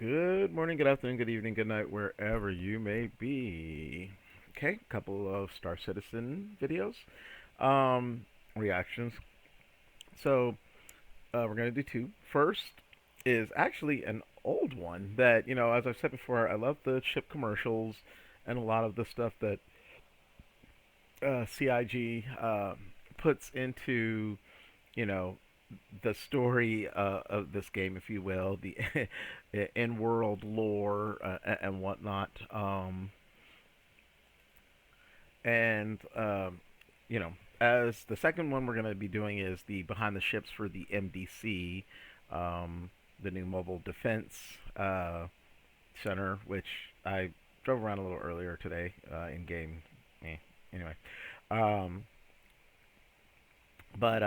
Good morning, good afternoon, good evening, good night, wherever you may be. Okay, couple of Star Citizen videos, um, reactions. So we're gonna do two. First is actually an old one that as I've said before, I love the chip commercials and a lot of the stuff that CIG puts into you know the story of this game, if you will, the in-world lore and whatnot. And you know, as the second one we're going to be doing is the behind the ships for the MDC, the new mobile defense center, which I drove around a little earlier today in game. Anyway, um, but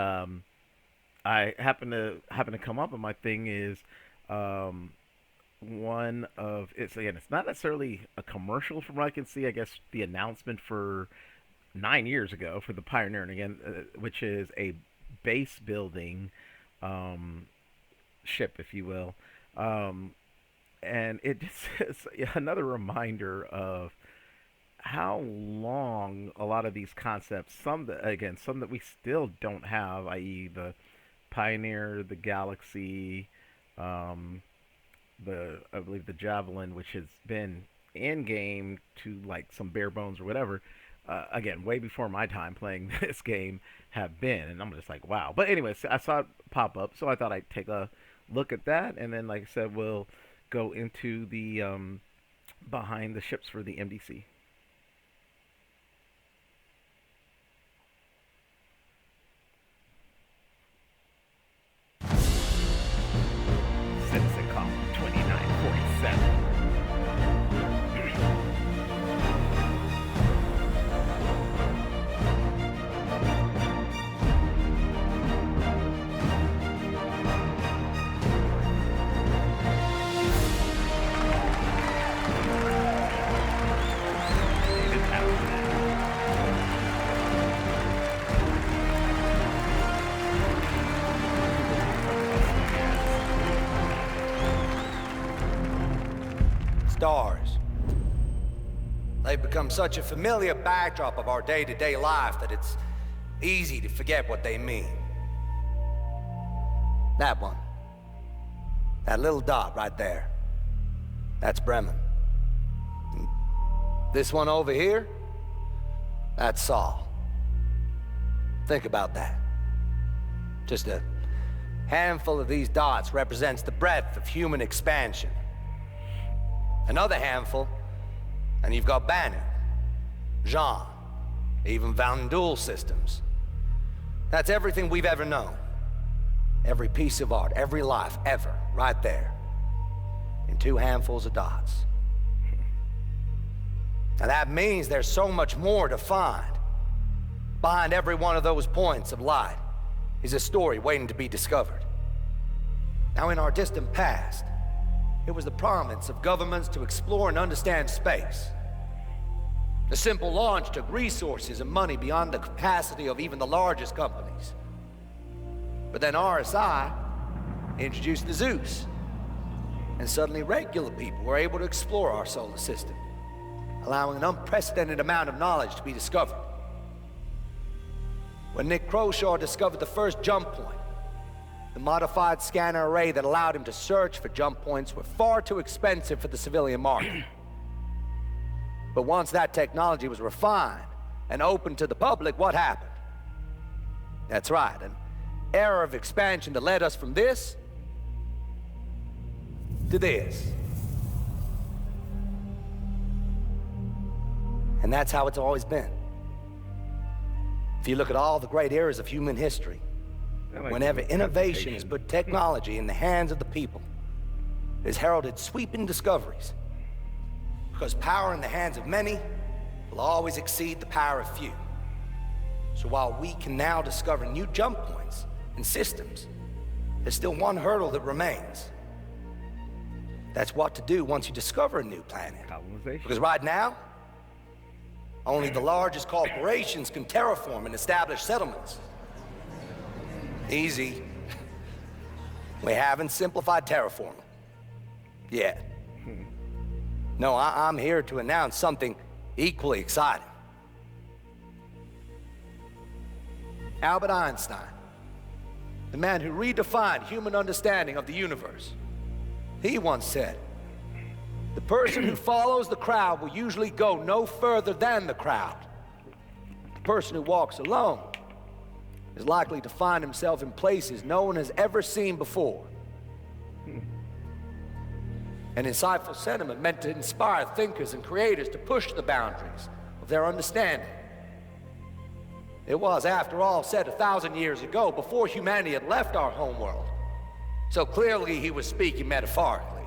I happen to come up, and my thing is um, one of it's again. It's not necessarily a commercial from what I can see. I guess the announcement for 9 years ago for the Pioneer, and again, which is a base building um, ship, if you will, um, and it just is another reminder of how long a lot of these concepts, some that we still don't have, i.e., the Pioneer, the Galaxy, um, the I believe the Javelin, which has been in game to like some bare bones or whatever. Again, way before my time playing this game have been, and I'm just like, wow. But anyways, I saw it pop up, so I thought I'd take a look at that, and then, like I said, we'll go into the behind the ships for the MDC. Citizen Call 2947. Stars. They've become such a familiar backdrop of our day-to-day life that it's easy to forget what they mean. That one. That little dot right there. That's Bremen. And this one over here, that's Saul. Think about that. Just a handful of these dots represents the breadth of human expansion. Another handful, and you've got Banner, Jean, even Van Duel systems. That's everything we've ever known. Every piece of art, every life, ever, right there. In two handfuls of dots. Now that means there's so much more to find. Behind every one of those points of light is a story waiting to be discovered. Now in our distant past, it was the province of governments to explore and understand space. The simple launch took resources and money beyond the capacity of even the largest companies. But then RSI introduced the Zeus, and suddenly regular people were able to explore our solar system, allowing an unprecedented amount of knowledge to be discovered. When Nick Croshaw discovered the first jump point, the modified scanner array that allowed him to search for jump points were far too expensive for the civilian market. But once that technology was refined and open to the public, what happened? That's right, an era of expansion that led us from this to this. And that's how it's always been. If you look at all the great eras of human history, whenever innovation has put technology in the hands of the people, it has heralded sweeping discoveries. Because power in the hands of many will always exceed the power of few. So while we can now discover new jump points and systems, there's still one hurdle that remains. That's what to do once you discover a new planet. Because right now, only the largest corporations can terraform and establish settlements. Easy. We haven't simplified terraforming. Yet. No, I'm here to announce something equally exciting. Albert Einstein, the man who redefined human understanding of the universe, he once said, "The person who follows the crowd will usually go no further than the crowd. The person who walks alone is likely to find himself in places no one has ever seen before." An insightful sentiment meant to inspire thinkers and creators to push the boundaries of their understanding. It was, after all, said 1,000 years ago, before humanity had left our homeworld. So clearly he was speaking metaphorically.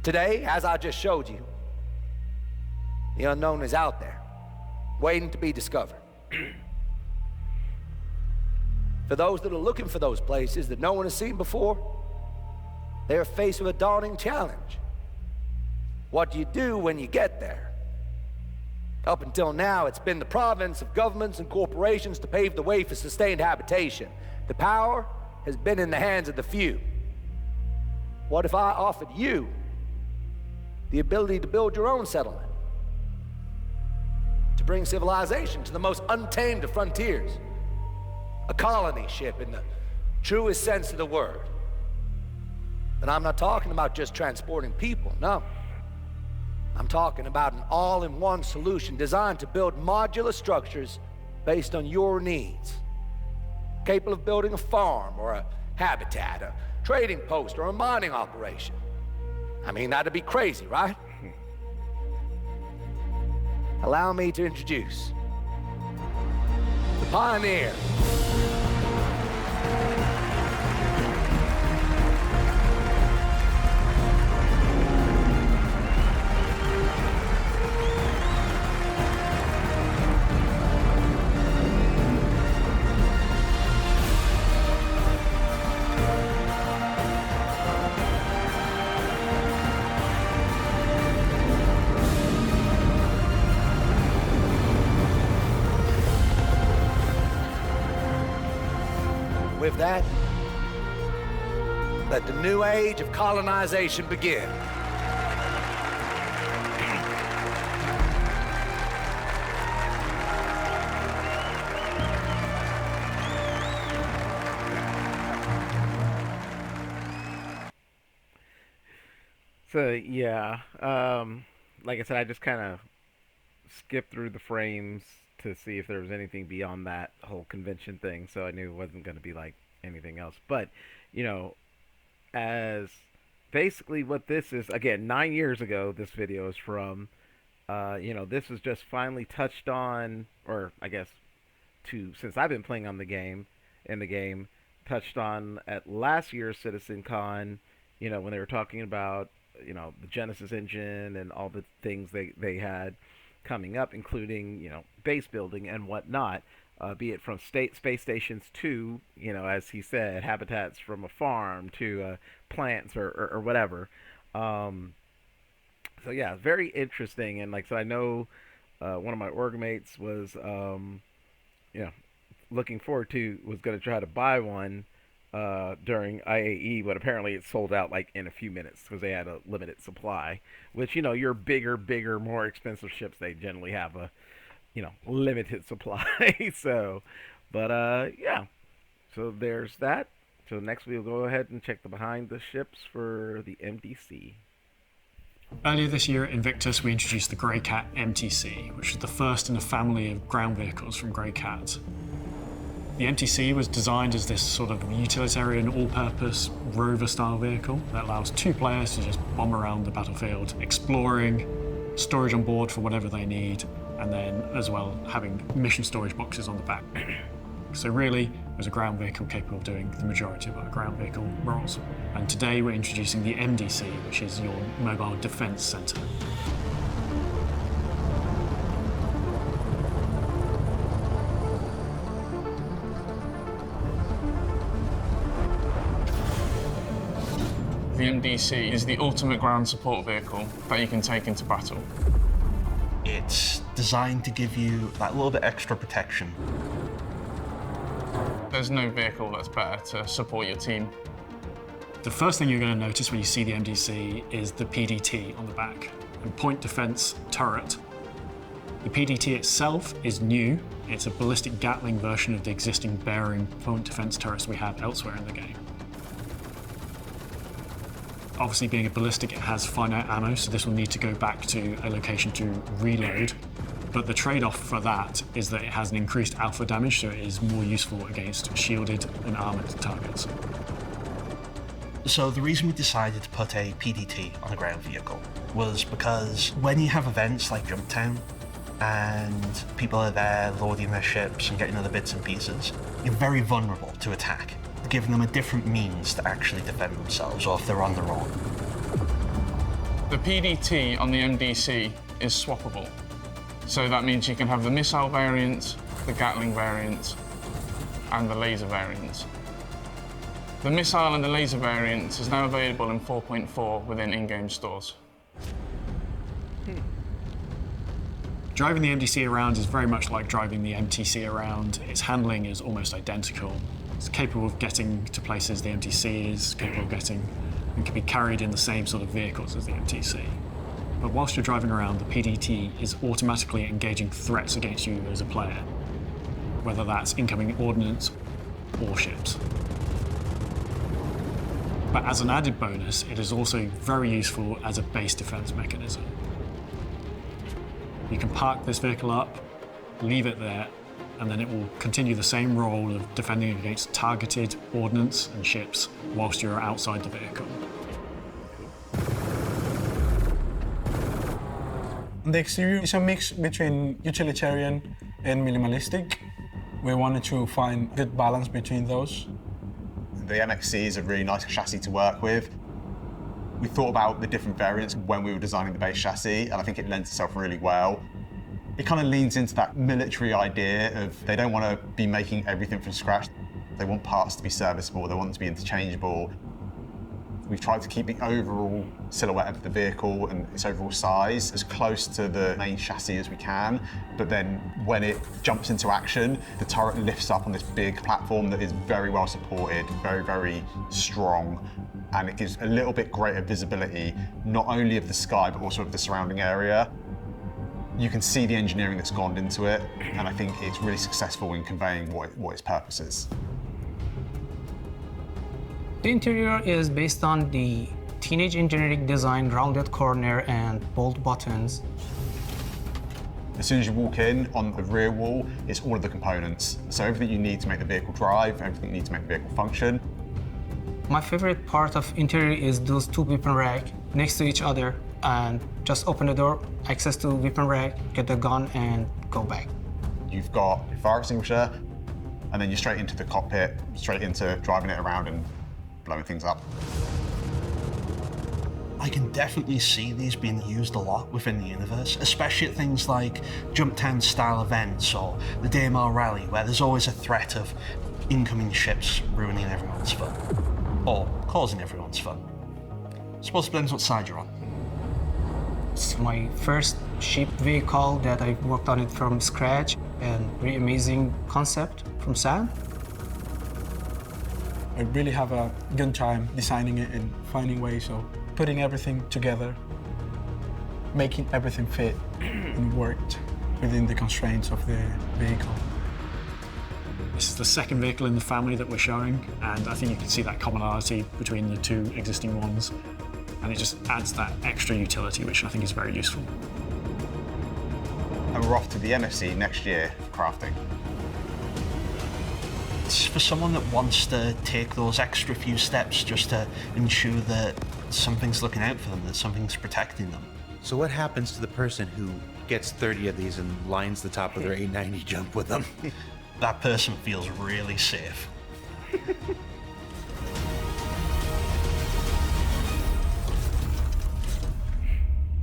Today, as I just showed you, the unknown is out there, waiting to be discovered. For those that are looking for those places that no one has seen before, they are faced with a daunting challenge. What do you do when you get there? Up until now, it's been the province of governments and corporations to pave the way for sustained habitation. The power has been in the hands of the few. What if I offered you the ability to build your own settlement? To bring civilization to the most untamed of frontiers? A colony ship in the truest sense of the word. And I'm not talking about just transporting people, no. I'm talking about an all-in-one solution designed to build modular structures based on your needs. Capable of building a farm or a habitat, a trading post or a mining operation. I mean, that'd be crazy, right? Allow me to introduce the Pioneer. With that, let the new age of colonization begin. So yeah, like I said, I just kind of skipped through the frames to see if there was anything beyond that whole convention thing. So I knew it wasn't going to be like anything else. But you know, as basically what this is, again, 9 years ago, this video is from. This was just finally touched on, or I guess, since I've been playing on the game, touched on at last year's Citizen Con. When they were talking about the Genesis engine and all the things they had coming up, including base building and whatnot, be it from space stations to as he said, habitats from a farm to plants or whatever. So yeah, very interesting. And so I know one of my org mates was looking forward to, was going to try to buy one during IAE, but apparently it sold out like in a few minutes because they had a limited supply. Which your bigger, more expensive ships, they generally have a limited supply. So, but yeah. So there's that. So next we'll go ahead and check the behind the ships for the MDC. Earlier this year at Invictus, we introduced the Greycat MTC, which is the first in a family of ground vehicles from Greycat. The MTC was designed as this sort of utilitarian, all-purpose rover-style vehicle that allows two players to just bomb around the battlefield, exploring, storage on board for whatever they need, and then as well having mission storage boxes on the back. So really, it was a ground vehicle capable of doing the majority of our ground vehicle roles. And today we're introducing the MDC, which is your Mobile Defense Center. The MDC is the ultimate ground support vehicle that you can take into battle. It's designed to give you that little bit extra protection. There's no vehicle that's better to support your team. The first thing you're going to notice when you see the MDC is the PDT on the back, and Point Defense Turret. The PDT itself is new. It's a ballistic Gatling version of the existing bearing point defense turrets we have elsewhere in the game. Obviously, being a ballistic, it has finite ammo, so this will need to go back to a location to reload. But the trade-off for that is that it has an increased alpha damage, so it is more useful against shielded and armored targets. So the reason we decided to put a PDT on a ground vehicle was because when you have events like Jumptown, and people are there loading their ships and getting other bits and pieces, you're very vulnerable to attack, giving them a different means to actually defend themselves, or if they're on their own. The PDT on the MDC is swappable. So that means you can have the missile variants, the Gatling variants, and the laser variants. The missile and the laser variants is now available in 4.4 within in-game stores. Driving the MDC around is very much like driving the MTC around. Its handling is almost identical. It's capable of getting to places the MTC is capable of getting, and can be carried in the same sort of vehicles as the MTC. But whilst you're driving around, the PDT is automatically engaging threats against you as a player, whether that's incoming ordnance or ships. But as an added bonus, it is also very useful as a base defense mechanism. You can park this vehicle up, leave it there, and then it will continue the same role of defending against targeted ordnance and ships whilst you're outside the vehicle. The exterior is a mix between utilitarian and minimalistic. We wanted to find good balance between those. The MXC is a really nice chassis to work with. We thought about the different variants when we were designing the base chassis, and I think it lends itself really well. It kind of leans into that military idea of they don't want to be making everything from scratch. They want parts to be serviceable, they want them to be interchangeable. We've tried to keep the overall silhouette of the vehicle and its overall size as close to the main chassis as we can, but then when it jumps into action, the turret lifts up on this big platform that is very well supported, very, very strong, and it gives a little bit greater visibility, not only of the sky, but also of the surrounding area. You can see the engineering that's gone into it, and I think it's really successful in conveying what its purpose is. The interior is based on the teenage engineering design, rounded corner and bold buttons. As soon as you walk in, on the rear wall, it's all of the components. So everything you need to make the vehicle drive, everything you need to make the vehicle function. My favorite part of interior is those two weapon racks next to each other, and just open the door, access to weapon rack, get the gun and go back. You've got your fire extinguisher, and then you're straight into the cockpit, straight into driving it around and blowing things up. I can definitely see these being used a lot within the universe, especially at things like Jumptown style events or the DMR rally, where there's always a threat of incoming ships ruining everyone's fun, or causing everyone's fun. I suppose it depends what side you're on. It's my first ship vehicle that I worked on it from scratch, and really amazing concept from Sam. I really have a good time designing it and finding ways of putting everything together, making everything fit and worked within the constraints of the vehicle. This is the second vehicle in the family that we're showing, and I think you can see that commonality between the two existing ones, and it just adds that extra utility, which I think is very useful. And we're off to the MFC next year for crafting. It's for someone that wants to take those extra few steps just to ensure that something's looking out for them, that something's protecting them. So what happens to the person who gets 30 of these and lines the top of their 890 jump with them? That person feels really safe.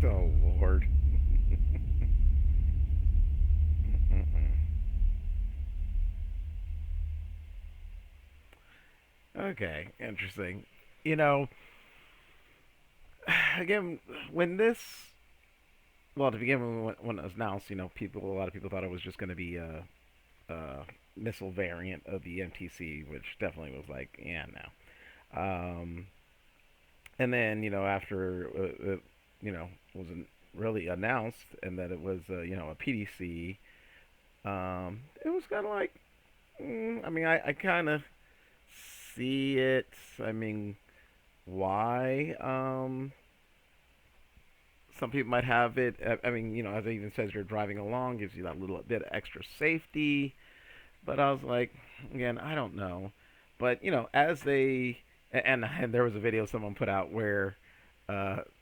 Oh, Lord. Okay, interesting. You know, again, when this, well, to begin with, when it was announced, you know, a lot of people thought it was just going to be a missile variant of the MTC, which definitely was like, yeah, no. And then after wasn't really announced, and that it was a PDC, it was kind of like, I mean, I kind of see it. I mean, why? Some people might have it. I mean, as it even says, you're driving along, gives you that little bit of extra safety. But I was like, again, I don't know. But as they and there was a video someone put out where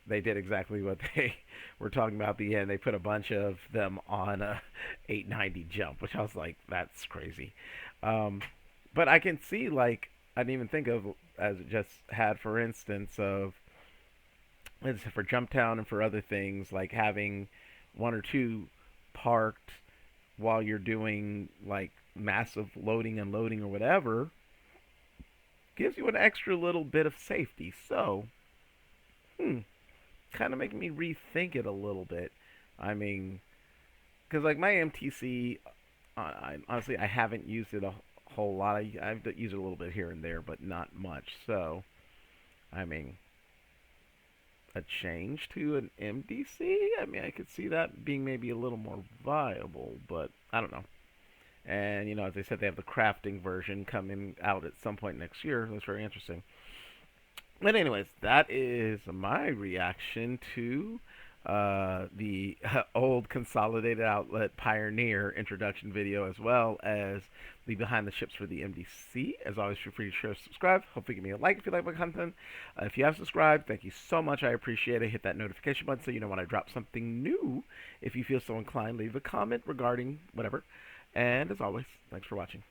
they did exactly what they were talking about at the end. They put a bunch of them on a 890 jump, which I was like, that's crazy. But I can see, like, I didn't even think of as it just had, for instance, of for Jumptown and for other things, like having one or two parked while you're doing like massive loading and loading or whatever, gives you an extra little bit of safety. So, kind of making me rethink it a little bit. I mean, because like my MTC, honestly I haven't used it a whole lot. I've used it a little bit here and there, but not much. So, I mean, a change to an MDC, I mean, I could see that being maybe a little more viable, but I don't know. And as I said, they have the crafting version coming out at some point next year. That's very interesting. But anyways, that is my reaction to the old Consolidated Outlet Pioneer introduction video, as well as the behind the ships for the MDC. As always, feel free to share, subscribe. Hopefully, give me a like if you like my content. If you have subscribed, thank you so much. I appreciate it. Hit that notification button so you know when I drop something new. If you feel so inclined, leave a comment regarding whatever. And as always, thanks for watching.